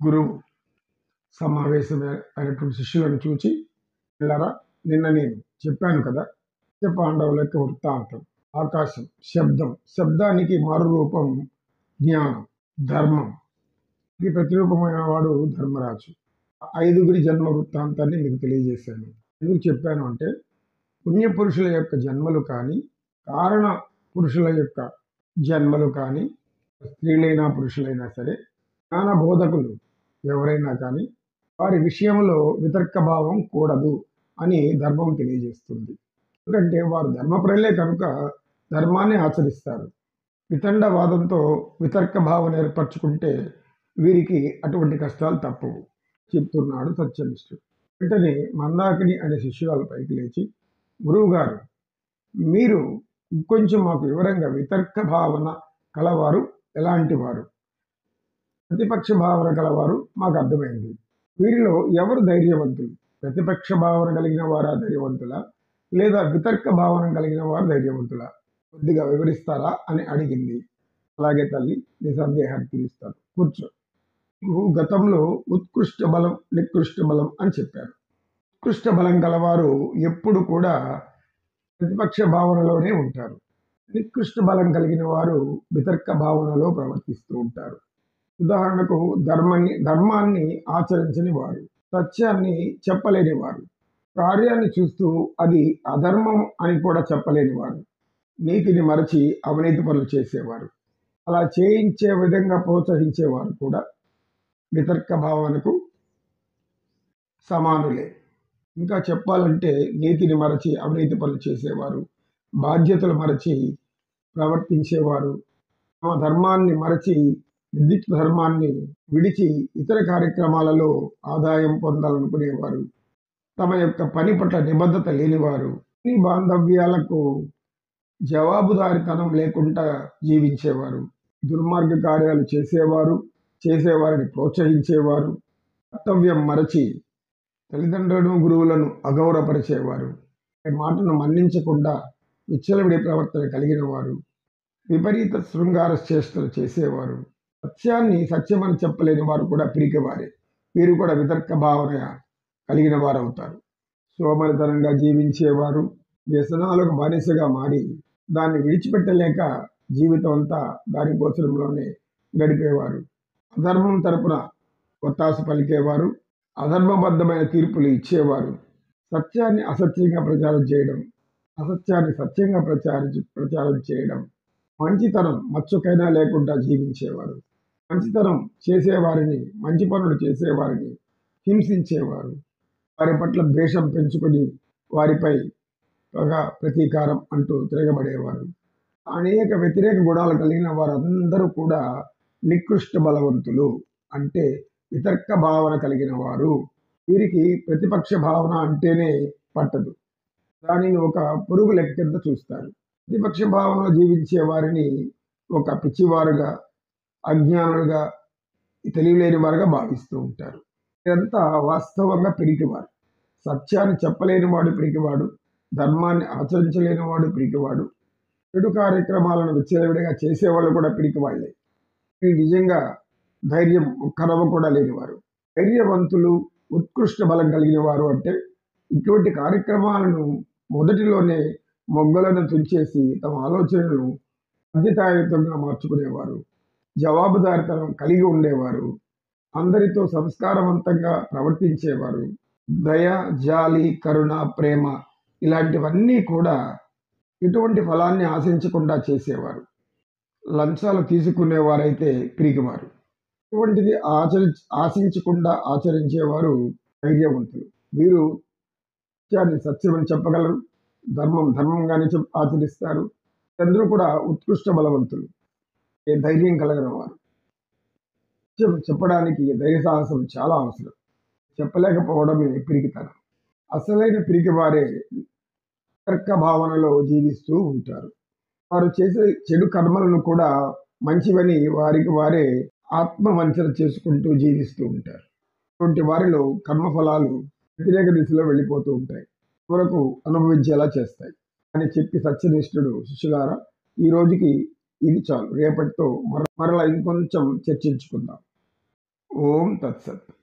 గురువు సమావేశమైనటువంటి శిష్యులను చూచి, పిల్లరా, నిన్న నేను చెప్పాను కదా, పాండవుల యొక్క వృత్తాంతం. ఆకాశం, శబ్దం, శబ్దానికి మారు రూపం జ్ఞానం, ధర్మం. ఇది ప్రతిరూపమైన వాడు ధర్మరాజు. 5గురి జన్మ వృత్తాంతాన్ని మీకు తెలియజేశాను. ఎందుకు చెప్పాను అంటే, పుణ్యపురుషుల యొక్క జన్మలు కానీ, కారణ పురుషుల యొక్క జన్మలు కానీ, స్త్రీలైనా పురుషులైనా సరే, జ్ఞాన బోధకులు ఎవరైనా కానీ వారి విషయంలో వితర్క భావం కూడదు అని ధర్మం తెలియజేస్తుంది. ఎందుకంటే వారు ధర్మప్రలే కనుక ధర్మాన్ని ఆచరిస్తారు. వితండవాదంతో వితర్క భావన ఏర్పరచుకుంటే వీరికి అటువంటి కష్టాలు తప్పవు చెప్తున్నాడు సత్యనిష్ఠుడు. వెంటనే మందాకిని అనే శిష్యురాలు పైకి లేచి, గురువుగారు, మీరు ఇంకొంచెం మాకు వివరంగా వితర్క భావన కలవారు ఎలాంటి వారు, ప్రతిపక్ష భావన కలవారు మాకు అర్థమైంది. వీరిలో ఎవరు ధైర్యవంతులు? ప్రతిపక్ష భావన కలిగిన వారా ధైర్యవంతులా, లేదా వితర్క భావన కలిగిన వారు ధైర్యవంతులా? కొద్దిగా వివరిస్తారా అని అడిగింది. అలాగే తల్లి, నీ సందేహాన్ని తీరుస్తాను, కూర్చో. గతంలో ఉత్కృష్ట బలం, నికృష్ట బలం అని చెప్పారు. ఉత్కృష్ట బలం గలవారు ఎప్పుడు కూడా ప్రతిపక్ష భావనలోనే ఉంటారు. నికృష్ట బలం కలిగిన వారు వితర్క భావనలో ప్రవర్తిస్తూ ఉంటారు. ఉదాహరణకు ధర్మాన్ని ఆచరించని వారు, సత్యాన్ని చెప్పలేని వారు, కార్యాన్ని చూస్తూ అది అధర్మం అని కూడా చెప్పలేని వారు, నీతిని మరచి అవినీతి పనులు చేసేవారు, అలా చేయించే విధంగా ప్రోత్సహించేవారు కూడా వితర్క భావనకు సమానులే. ఇంకా చెప్పాలంటే నీతిని మరచి అవినీతి పనులు చేసేవారు, బాధ్యతలు మరచి ప్రవర్తించేవారు, తమ ధర్మాన్ని మరచి విద్యుత్ ధర్మాన్ని విడిచి ఇతర కార్యక్రమాలలో ఆదాయం పొందాలనుకునేవారు, తమ యొక్క పని పట్ల నిబద్ధత లేనివారు, ఈ బాంధవ్యాలకు జవాబుదారితనం లేకుండా జీవించేవారు, దుర్మార్గ కార్యాలు చేసేవారు, చేసేవారిని ప్రోత్సహించేవారు, కర్తవ్యం మరచి తల్లిదండ్రులను గురువులను అగౌరవపరిచేవారు, మాటను మన్నించకుండా విచ్చలవిడి ప్రవర్తన కలిగిన వారు, విపరీత శృంగార చేష్టలు చేసేవారు, సత్యాన్ని సత్యమని చెప్పలేని వారు కూడా పిరికివారే. వీరు కూడా వితర్క భావన కలిగిన వారు అవుతారు. సోమరితనంగా జీవించేవారు, వ్యసనాలకు బానిసగా మారి దాన్ని విడిచిపెట్టలేక జీవితం అంతా దానికోసంలోనే గడిపేవారు, అధర్మం తరపున ఒత్తాసు పలికేవారు, అధర్మబద్ధమైన తీర్పులు ఇచ్చేవారు, సత్యాన్ని అసత్యంగా ప్రచారం చేయడం, అసత్యాన్ని సత్యంగా ప్రచారం చేయడం, మంచితనం మచ్చుకైనా లేకుండా జీవించేవారు, మంచితనం చేసేవారిని, మంచి పనులు చేసేవారిని హింసించేవారు, వారి పట్ల ద్వేషం పెంచుకొని వారిపై పగ ప్రతీకారం అంటూ తిరగబడేవారు. అనేక వ్యతిరేక గుణాలు కలిగిన వారందరూ కూడా నికృష్ట బలవంతులు, అంటే వితర్క భావన కలిగిన వారు. వీరికి ప్రతిపక్ష భావన అంటేనే పట్టదు. దానిని ఒక పురుగు లెక్క కింద చూస్తారు. ప్రతిపక్ష భావనలో జీవించే వారిని ఒక పిచ్చివారుగా, అజ్ఞానులుగా, తెలియలేని వారుగా భావిస్తూ ఉంటారు. ఇదంతా వాస్తవంగా పిరికివారు. సత్యాన్ని చెప్పలేని వాడు పిరికివాడు, ధర్మాన్ని ఆచరించలేని వాడు పిరికివాడు, చెడు కార్యక్రమాలను విచ్చలవిడిగా చేసేవాళ్ళు కూడా పిరికివాళ్లే. నిజంగా ధైర్యం కరవ కూడా లేనివారు. ధైర్యవంతులు, ఉత్కృష్ట బలం కలిగిన వారు అంటే ఇటువంటి కార్యక్రమాలను మొదటిలోనే మొగ్గలను తుంచేసి తమ ఆలోచనలను బాధ్యతాయుతంగా మార్చుకునేవారు, జవాబుదారితనం కలిగి ఉండేవారు, అందరితో సంస్కారవంతంగా ప్రవర్తించేవారు, దయ, జాలి, కరుణ, ప్రేమ ఇలాంటివన్నీ కూడా ఎటువంటి ఫలాన్ని ఆశించకుండా చేసేవారు. లంచాలు తీసుకునేవారైతే పిరికివారు. ఇటువంటిది ఆశించకుండా ఆచరించేవారు ధైర్యవంతులు. వీరు సత్యాన్ని సత్యమని చెప్పగలరు, ధర్మంగానే ఆచరిస్తారు. అందరూ కూడా ఉత్కృష్ట బలవంతులు, ధైర్యం కలిగిన వారు. సత్యం చెప్పడానికి ధైర్య సాహసం చాలా అవసరం. చెప్పలేకపోవడమే పిరికితనం. అసలైన పిరికి వారే తర్క భావనలో జీవిస్తూ ఉంటారు. వారు చేసే చెడు కర్మలను కూడా మంచివని వారికి వారే ఆత్మవంచన చేసుకుంటూ జీవిస్తూ ఉంటారు. అటువంటి వారిలో కర్మఫలాలు వ్యతిరేక దిశలో వెళ్ళిపోతూ ఉంటాయి, వరకు అనుభవించేలా చేస్తాయి అని చెప్పి సత్యనిష్ఠుడు, శిష్యులారా, ఈ రోజుకి ఇది చాలు, రేపటితో మరలా ఇంకొంచెం చర్చించుకుందాం. ఓం తత్సత్.